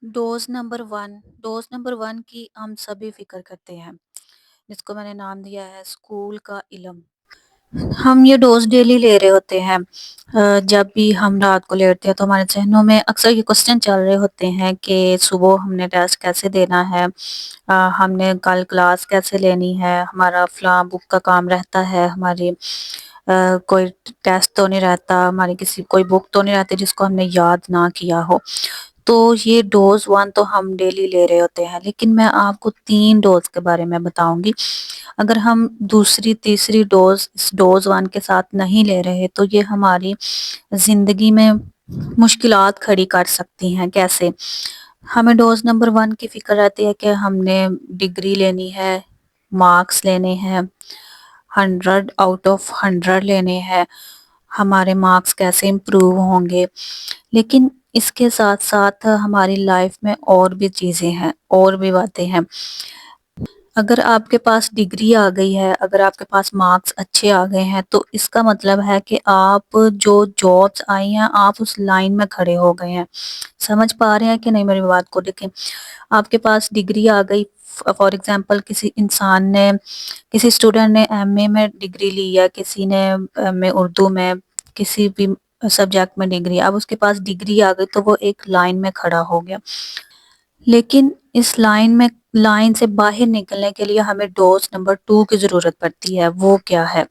Dose number 1 की हम सभी फ़िक्र करते हैं, जिसको मैंने नाम दिया है स्कूल का इल्म। हम ये डोज़ डेली ले रहे होते हैं। जब भी हम रात को लेटते हैं तो हमारे ज़हनों में अक्सर ये क्वेश्चन चल रहे होते हैं कि सुबह हमने टेस्ट कैसे देना है, हमने कल क्लास कैसे लेनी है, हमारा फलां बुक का काम रहता है, हमारी कोई टेस्ट तो नहीं रहता, हमारी किसी कोई बुक तो नहीं रहती जिसको हमने याद ना किया हो। तो ये डोज़ 1 तो हम डेली ले रहे होते हैं, लेकिन मैं आपको 3 डोज़ के बारे में बताऊँगी। अगर हम दूसरी, तीसरी डोज़ इस डोज़ 1 के साथ नहीं ले रहे, तो ये हमारी ज़िंदगी में मुश्किलात खड़ी कर सकती हैं। कैसे? हमें डोज़ नंबर 1 की फ़िक्र रहती है कि हमने डिग्री लेनी है, मार्क्स लेने हैं, 100 आउट ऑफ 100 लेने हैं, हमारे मार्क्स कैसे इम्प्रूव होंगे। लेकिन इसके साथ-साथ हमारी लाइफ में और भी चीज़ें हैं, और भी बातें हैं। अगर आपके पास डिग्री आ गई है, अगर आपके पास मार्क्स अच्छे आ गए हैं, तो इसका मतलब है कि आप जो जॉब्स आई हैं, आप उस लाइन में खड़े हो गए हैं। समझ पा रहे हैं कि नहीं मेरी बात को? देखें, आपके पास डिग्री आ गई, फॉर एग्ज़ाम्पल किसी स्टूडेंट ने एमए में डिग्री ली है, किसी ने एमए उर्दू में, किसी भी सब्जेक्ट में डिग्री, अब उसके पास डिग्री आ गई तो वो एक लाइन में खड़ा हो गया। लेकिन इस लाइन से बाहर निकलने के लिए हमें डोज़ नंबर 2 की ज़रूरत पड़ती है, वो क्या है?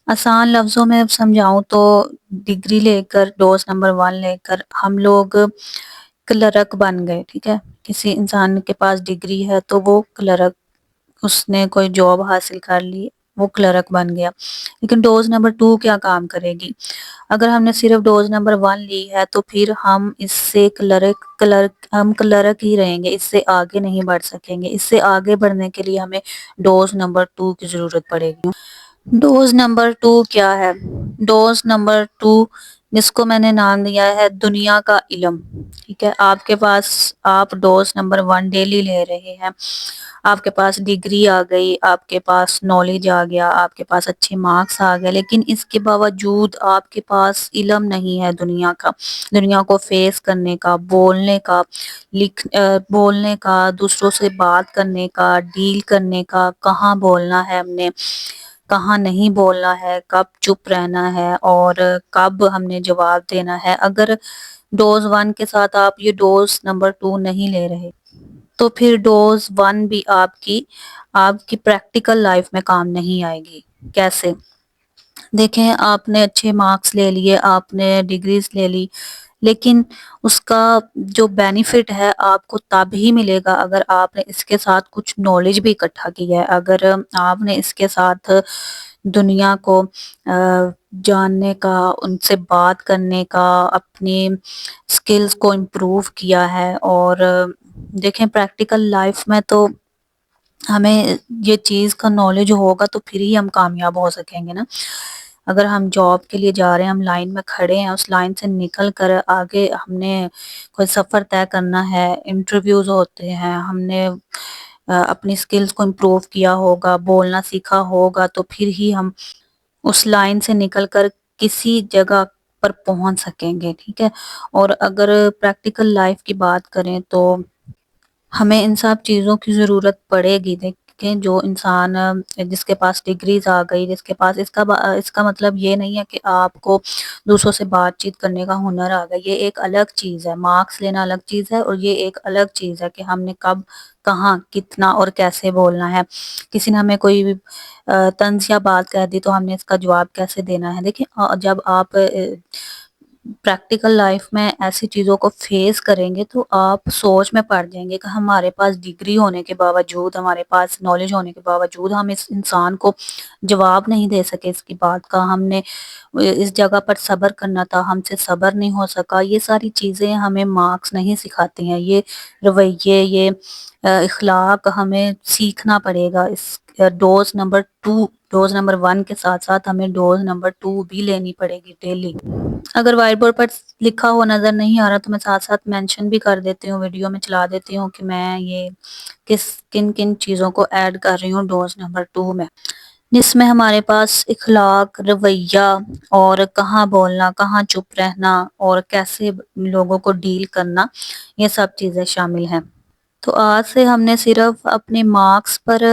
आसान लफ्ज़ों में समझाऊँ तो डिग्री लेकर, डोज़ नंबर 1 लेकर हम लोग क्लर्क बन गए, ठीक है? किसी इंसान के पास डिग्री है तो वो क्लर्क, उसने कोई जॉब हासिल कर ली, वो क्लर्क बन गया। लेकिन डोज़ नंबर 2 क्या काम करेगी? अगर हमने सिर्फ़ डोज़ नंबर 1 ली है तो फिर हम इससे क्लर्क ही रहेंगे, इससे आगे नहीं बढ़ सकेंगे। इससे आगे बढ़ने के लिए हमें डोज़ नंबर 2 की ज़रूरत पड़ेगी। डोज़ नंबर 2 क्या है? डोज़ नंबर 2, जिसको मैंने नाम दिया है दुनिया का इल्म, ठीक है? आपके पास, आप डोज़ नंबर 1 डेली ले रहे हैं, आपके पास डिग्री आ गई, आपके पास नॉलेज आ गया, आपके पास अच्छे मार्क्स आ गए, लेकिन इसके बावजूद आपके पास इल्म नहीं है दुनिया का, दुनिया को फेस करने का, बोलने का, दूसरों से बात करने का, डील करने का, कहाँ बोलना है हमने, कहाँ नहीं बोलना है, कब चुप रहना है और कब हमने जवाब देना है। अगर डोज़ 1 के साथ आप ये डोज़ नंबर 2 नहीं ले रहे, तो फिर डोज़ 1 भी आपकी आपकी प्रैक्टिकल लाइफ में काम नहीं आएगी। कैसे? देखें, आपने अच्छे मार्क्स ले लिए, आपने डिग्रीज़ ले ली, लेकिन उसका जो बेनिफिट है आपको तब ही मिलेगा अगर आपने इसके साथ कुछ नॉलेज भी इकट्ठा की है। अगर आपने इसके साथ दुनिया को जानने का, उनसे बात करने का, अपनी स्किल्स को इम्प्रूव किया है। और देखें, प्रैक्टिकल लाइफ में तो हमें ये चीज़ का नॉलेज होगा तो फिर ही हम कामयाब हो सकेंगे ना। अगर हम जॉब के लिए जा रहे हैं, हम लाइन में खड़े हैं, उस लाइन से निकल कर आगे हमने कोई सफ़र तय करना है, इंटरव्यूज़ होते हैं, हमने अपनी स्किल्स को इम्प्रूव किया होगा, बोलना सीखा होगा, तो फिर ही हम उस लाइन से निकल कर किसी जगह पर पहुँच सकेंगे, ठीक है? और अगर प्रैक्टिकल लाइफ़ की बात करें तो हमें इन सब चीज़ों की ज़रूरत पड़ेगी। देखें, जो इंसान जिसके पास डिग्रीज़ आ गई, जिसके पास इसका मतलब ये नहीं है कि आपको दूसरों से बातचीत करने का हुनर आ गया, ये एक अलग चीज़ है। मार्क्स लेना अलग चीज़ है और ये एक अलग चीज़ है कि हमने कब, कहाँ, कितना और कैसे बोलना है। किसी ने हमें कोई तंज़ या बात कह दी तो हमने इसका जवाब कैसे देना है। देखिए, जब आप प्रैक्टिकल लाइफ में ऐसी चीज़ों को फेस करेंगे तो आप सोच में पड़ जाएँगे कि हमारे पास डिग्री होने के बावजूद, हमारे पास नॉलेज होने के बावजूद हम इस इंसान को जवाब नहीं दे सके इसकी बात का। हमने इस जगह पर सब्र करना था, हमसे सब्र नहीं हो सका। ये सारी चीज़ें हमें मार्क्स नहीं सिखाती हैं। ये रवैये, ये इख़लाक़ हमें सीखना पड़ेगा। डोज़ नंबर 1 के साथ-साथ हमें डोज़ नंबर 2 भी लेनी पड़ेगी डेली। अगर व्हाइट बोर्ड पर लिखा हुआ नज़र नहीं आ रहा तो मैं साथ-साथ मेंशन भी कर देती हूँ, वीडियो में चला देती हूँ कि मैं ये किन-किन चीज़ों को ऐड कर रही हूँ डोज़ नंबर 2 में। جس میں ہمارے پاس اخلاق، رویہ اور کہاں بولنا، کہاں چپ رہنا اور کیسے لوگوں کو ڈیل کرنا، یہ سب چیزیں شامل ہیں۔ تو آج سے ہم نے صرف اپنے مارکس پر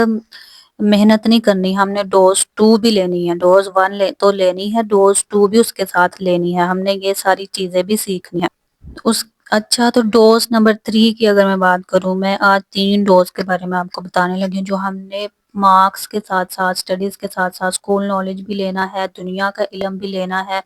محنت نہیں کرنی، ہم نے ڈوز 2 بھی لینی ہے، ڈوز 1 تو لینی ہے، ڈوز 2 بھی اس کے ساتھ لینی ہے، ہم نے یہ ساری چیزیں بھی سیکھنی ہے۔ اچھا، تو ڈوز نمبر 3 کی اگر میں بات کروں، میں آج 3 ڈوز کے بارے میں آپ کو بتانے لگی ہوں جو ہم نے مارکس کے ساتھ ساتھ، اسٹڈیز کے ساتھ ساتھ اسکول نالج بھی لینا ہے، دنیا کا علم بھی لینا ہے،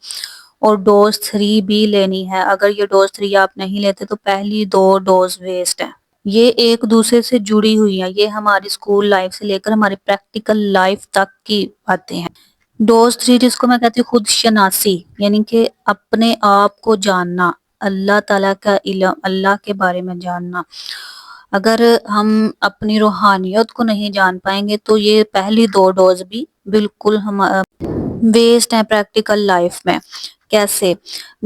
اور ڈوز 3 بھی لینی ہے۔ اگر یہ ڈوز 3 آپ نہیں لیتے تو پہلی 2 ڈوز ویسٹ ہیں۔ یہ ایک دوسرے سے جڑی ہوئی ہیں، یہ ہماری اسکول لائف سے لے کر ہماری پریکٹیکل لائف تک کی باتیں ہیں۔ ڈوز 3 جس کو میں کہتی ہوں خود شناسی، یعنی کہ اپنے آپ کو جاننا، اللہ تعالیٰ کا علم، اللہ کے بارے میں جاننا۔ اگر ہم اپنی روحانیت کو نہیں جان پائیں گے تو یہ پہلی 2 ڈوز بھی بالکل ویسٹ ہیں پریکٹیکل لائف میں۔ کیسے؟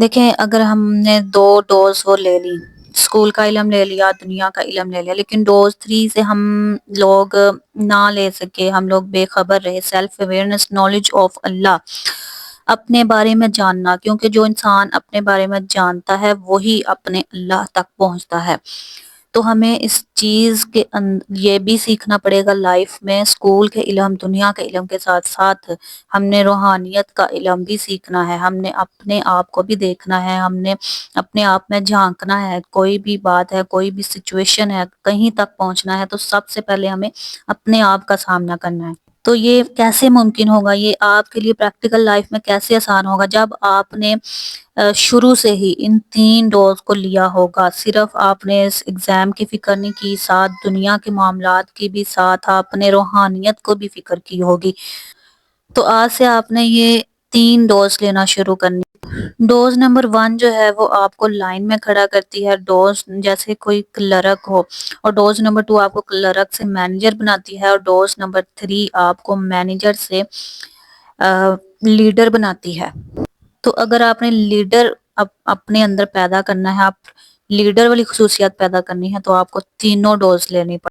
دیکھیں، اگر ہم نے 2 ڈوز وہ لے لی، اسکول کا علم لے لیا، دنیا کا علم لے لیا، لیکن ڈوز 3 سے ہم لوگ نہ لے سکے، ہم لوگ بے خبر رہے۔ سیلف اویئرنیس، نالج آف اللہ، اپنے بارے میں جاننا، کیونکہ جو انسان اپنے بارے میں جانتا ہے وہی اپنے اللہ تک پہنچتا ہے۔ تو ہمیں اس چیز کے یہ بھی سیکھنا پڑے گا لائف میں، اسکول کے علم، دنیا کے علم کے ساتھ ساتھ ہم نے روحانیت کا علم بھی سیکھنا ہے، ہم نے اپنے آپ کو بھی دیکھنا ہے، ہم نے اپنے آپ میں جھانکنا ہے۔ کوئی بھی بات ہے، کوئی بھی سچویشن ہے، کہیں تک پہنچنا ہے تو سب سے پہلے ہمیں اپنے آپ کا سامنا کرنا ہے۔ تو یہ کیسے ممکن ہوگا؟ یہ آپ کے لیے پریکٹیکل لائف میں کیسے آسان ہوگا؟ جب آپ نے شروع سے ہی ان 3 ڈوز کو لیا ہوگا، صرف آپ نے اس ایگزام کی فکر نہیں کی، ساتھ دنیا کے معاملات کی بھی، ساتھ آپ نے روحانیت کو بھی فکر کی ہوگی، تو آج سے آپ نے یہ 3 ڈوز لینا شروع کرنی۔ ڈوز نمبر 1 جو ہے وہ آپ کو لائن میں کھڑا کرتی ہے، ڈوز جیسے کوئی کلرک ہو، اور ڈوز نمبر 2 آپ کو کلرک سے مینیجر بناتی ہے، اور ڈوز نمبر 3 آپ کو مینیجر سے لیڈر بناتی ہے۔ تو اگر آپ نے لیڈر اپنے اندر پیدا کرنا ہے، آپ لیڈر والی خصوصیات پیدا کرنی ہے، تو آپ کو تینوں ڈوز لینی پڑیں۔